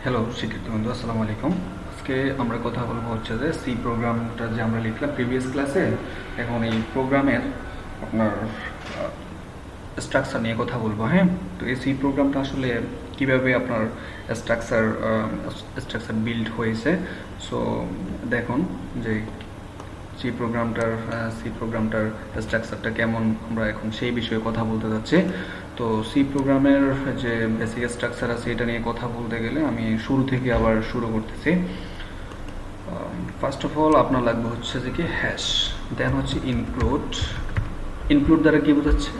Hello শিক্ষার্থী বন্ধু, আসসালামু আলাইকুম। আজকে আমরা কথা বলবো হচ্ছে যে সি প্রোগ্রামটা যে আমরা লিখলাম প্রিভিয়াস ক্লাসে। এখন এই প্রোগ্রামের আপনার স্ট্রাকচার নিয়ে কথা বলবো। হ্যাঁ, তো এই সি প্রোগ্রামটা আসলে কিভাবে আপনার স্ট্রাকচার স্ট্রাকচার বিল্ড হয়েছে। সো দেখুন যে সি প্রোগ্রামটার স্ট্রাকচারটা কেমন, আমরা এখন সেই বিষয়ে কথা বলতে যাচ্ছি। তো সি প্রোগ্রামের যে বেসিক স্ট্রাকচার আছে এটা নিয়ে কথা বলতে গেলে আমি শুরু থেকে আবার শুরু করতেছি। ফার্স্ট অফ অল আপনার লাগবে হচ্ছে যে কি হ্যাশ, দেন হচ্ছে ইনক্লুড। ইনক্লুড দ্বারা কি বোঝাচ্ছে?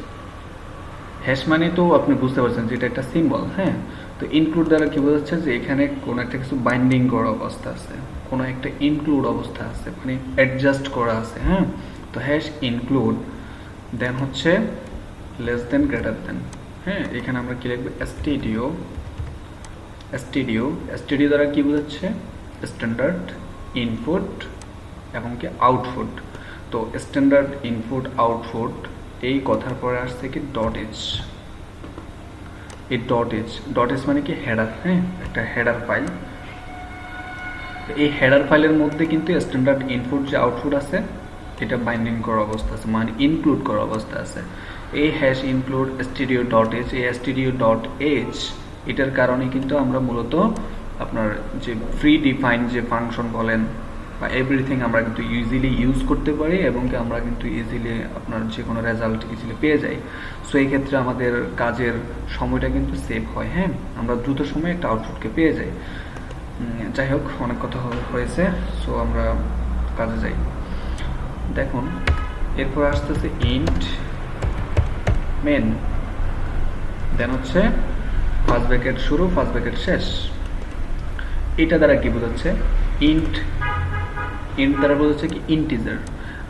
হ্যাশ মানে তো আপনি বুঝতে পারছেন যে এটা একটা সিম্বল। হ্যাঁ, তো ইনক্লুড দ্বারা কি বোঝাচ্ছে যে এখানে কোনো একটা কিছু বাইন্ডিং করা অবস্থা আছে, কোনো একটা ইনক্লুড অবস্থা আছে, মানে অ্যাডজাস্ট করা আছে। হ্যাঁ, তো হ্যাশ ইনক্লুড, দেন হচ্ছে লেস দেন গ্রেটার দেন। হ্যাঁ, এখানে আমরা কি লিখবো? এসটিডিও। এসটিডিও দ্বারা কি বোঝাচ্ছে? স্ট্যান্ডার্ড ইনপুট এবং কি আউটপুট। তো স্ট্যান্ডার্ড ইনপুট আউটপুট এই কথার পরে আসছে কি ডট এইচ। এই ডট এইচ মানে কি হেডার। হ্যাঁ, একটা হেডার ফাইল। এই হেডার ফাইলের মধ্যে কিন্তু স্ট্যান্ডার্ড ইনপুট যে আউটপুট আছে এটা বাইন্ডিং করা অবস্থা আছে, মানে ইনক্লুড করা অবস্থা আছে। এই hash include studio dot H, এই স্টুডিও ডট এইচ এটার কারণে কিন্তু আমরা মূলত আপনার যে ফ্রি ডিফাইন যে ফাংশন বলেন বা এভরিথিং আমরা কিন্তু ইজিলি ইউজ করতে পারি এবং কি আমরা কিন্তু ইজিলি আপনার যে কোনো রেজাল্ট ইজিলি পেয়ে যাই। সো এই ক্ষেত্রে আমাদের কাজের সময়টা কিন্তু সেভ হয়। হ্যাঁ, আমরা দ্রুত সময়ে একটা আউটপুটকে পেয়ে যাই। যাই হোক, অনেক কথা হয়েছে, সো আমরা কাজে যাই। দেখুন, এরপর আসতেছে ইন্ট মেন, দেন হচ্ছে ফার্স্ট ব্র্যাকেট শুরু ফার্স্ট ব্র্যাকেট শেষ। এটা দ্বারা কি বোঝাচ্ছে? ইন্ট দ্বারা বোঝাচ্ছে কি ইন্টিজার।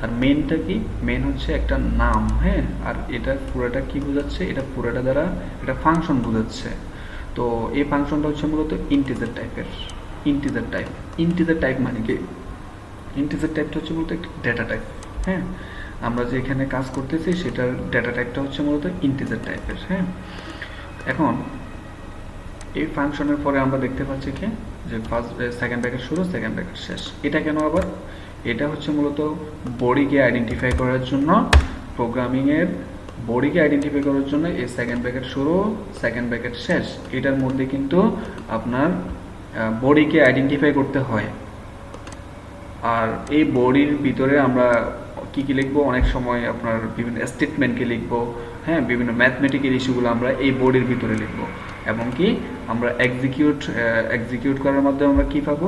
আর মেনটা কি? মেন হচ্ছে একটা নাম। হ্যাঁ, আর এটা পুরোটা কি বোঝাচ্ছে? এটা পুরোটা দ্বারা এটা ফাংশন বোঝাচ্ছে। তো এই ফাংশনটা হচ্ছে মূলত ইন্টিজার টাইপের। ইন্টিজার টাইপ মানে কি? ইন্টিজার টাইপটা হচ্ছে মূলত একটা ডেটা টাইপ। হ্যাঁ, আমরা যে এখানে কাজ করতেছি সেটার ডেটা টাইপটা হচ্ছে মূলত ইন্টিজার টাইপের। হ্যাঁ, এখন এই ফাংশনের পরে আমরা দেখতে পাচ্ছি কি যে সেকেন্ড ব্র্যাকেট শুরু সেকেন্ড ব্র্যাকেট শেষ। এটা কেন আবার? এটা হচ্ছে মূলত বডিকে আইডেন্টিফাই করার জন্য, প্রোগ্রামিংয়ের বডিকে আইডেন্টিফাই করার জন্য এই সেকেন্ড ব্র্যাকেট শুরু সেকেন্ড ব্র্যাকেট শেষ এটার মধ্যে কিন্তু আপনার বডিকে আইডেন্টিফাই করতে হয়। আর এই বডির ভিতরে আমরা কি কি লিখবো? অনেক সময় আপনার বিভিন্ন স্টেটমেন্টকে লিখবো। হ্যাঁ, বিভিন্ন ম্যাথমেটিক্যাল ইস্যুগুলো আমরা এই বডির ভিতরে লিখবো এবং কি আমরা এক্সিকিউট করার মাধ্যমে আমরা কি পাবো?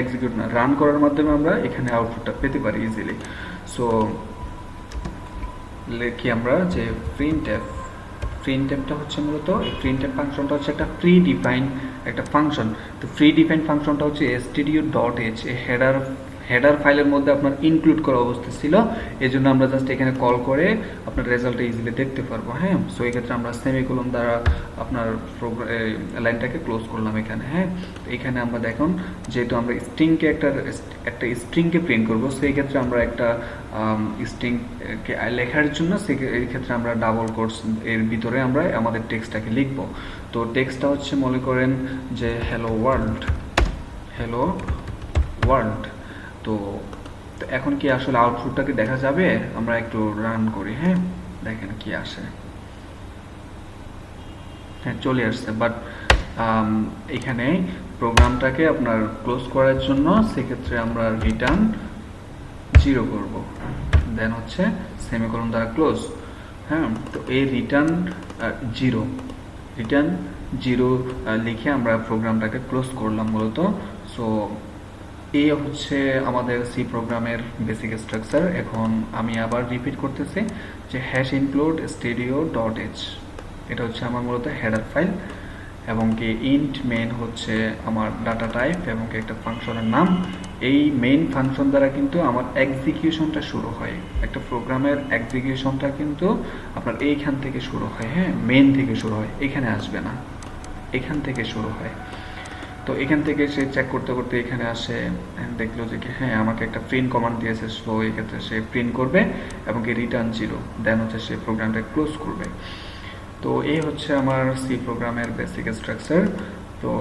এক্সিকিউট না, রান করার মাধ্যমে আমরা এখানে আউটপুটটা পেতে পারি ইজিলি। সো লিখি আমরা যে প্রিন্টএফটা হচ্ছে মূলত এই প্রিন্টএফ ফাংশনটা হচ্ছে একটা প্রি ডিফাইন একটা ফাংশন। তো প্রি ডিফাইন ফাংশনটা হচ্ছে stdio ডট এইচ, এই হেডার ফাইলের মধ্যে আপনার ইনক্লুড করা অবস্থা ছিল। এই জন্য আমরা জাস্ট এখানে কল করে আপনার রেজাল্টটা ইজিলি দেখতে পারবো। হ্যাঁ, সো এই ক্ষেত্রে আমরা সেমিকোলন দ্বারা আপনার লাইনটাকে ক্লোজ করলাম এখানে। হ্যাঁ, তো এখানে আমরা দেখুন যেহেতু আমরা স্ট্রিংকে একটা স্ট্রিংকে প্রিন্ট করবো, সেই ক্ষেত্রে আমরা একটা স্ট্রিংকে লেখার জন্য এই ক্ষেত্রে আমরা ডাবল কোটস এর ভিতরে আমরা আমাদের টেক্সটটাকে লিখব। তো টেক্সটটা হচ্ছে মনে করেন যে হ্যালো ওয়ার্ল্ড। তো এখন কি আসলে আউটপুটটাকে দেখা যাবে? আমরা একটু রান করি। হ্যাঁ, দেখেন কি আসে। হ্যাঁ, চলে আসছে, বাট এখানে প্রোগ্রামটাকে আপনার ক্লোজ করার জন্য সেক্ষেত্রে আমরা রিটার্ন 0 করব, দেন হচ্ছে সেমিকোলন দ্বারা ক্লোজ। হ্যাঁ, তো এই রিটার্ন 0 লিখে আমরা প্রোগ্রামটাকে ক্লোজ করলাম মূলত। সো এই হচ্ছে আমাদের সি প্রোগ্রামের বেসিক স্ট্রাকচার। এখন আমি আবার রিপিট করতেছি যে hash include studio dot H এটা হচ্ছে আমার মূলত হেডার ফাইল এবং কি ইন্ট মেন হচ্ছে আমার ডাটা টাইপ এবং একটা ফাংশনের নাম। এই মেইন ফাংশন দ্বারা কিন্তু আমার এক্সিকিউশনটা শুরু হয়। একটা প্রোগ্রামের এক্সিকিউশনটা কিন্তু আপনার এইখান থেকে শুরু হয়। হ্যাঁ, মেইন থেকে শুরু হয়, এখানে আসবে না, এখান থেকে শুরু হয়। তো এখান থেকে সে চেক করতে করতে এখানে আসে, দেখলো যে হ্যাঁ আমাকে একটা প্রিন্ট কমান্ড দিয়েছে, সো এই ক্ষেত্রে সে প্রিন্ট করবে এবং কি রিটার্ন 0, দেন হচ্ছে সে প্রোগ্রামটা ক্লোজ করবে। তো এই হচ্ছে আমার সি প্রোগ্রামের বেসিক স্ট্রাকচার। তো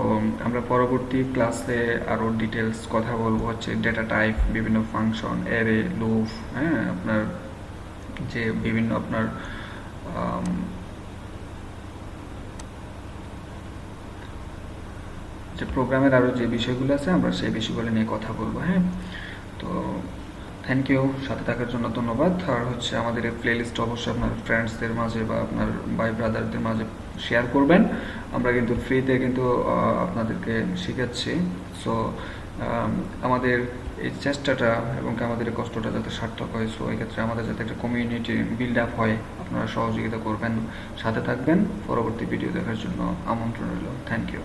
আমরা পরবর্তী ক্লাসে আরও ডিটেলস কথা বলবো হচ্ছে ডেটা টাইপ, বিভিন্ন ফাংশন, অ্যারে, লুপ, হ্যাঁ, আপনার যে বিভিন্ন আপনার যে প্রোগ্রামের আরও যে বিষয়গুলো আছে আমরা সেই বিষয়গুলো নিয়ে কথা বলবো। হ্যাঁ, তো থ্যাংক ইউ, সাথে থাকার জন্য ধন্যবাদ। আর হচ্ছে আমাদের এই প্লেলিস্ট অবশ্যই আপনার ফ্রেন্ডসদের মাঝে বা আপনার ভাই ব্রাদারদের মাঝে শেয়ার করবেন। আমরা কিন্তু ফ্রিতে কিন্তু আপনাদেরকে শিখাচ্ছি। সো আমাদের এই চেষ্টাটা এবং আমাদের এই কষ্টটা যাতে সার্থক হয়, সো এক্ষেত্রে আমাদের যাতে একটা কমিউনিটি বিল্ড আপ হয়, আপনারা সহযোগিতা করবেন, সাথে থাকবেন। পরবর্তী ভিডিও দেখার জন্য আমন্ত্রণ রইল। Thank you.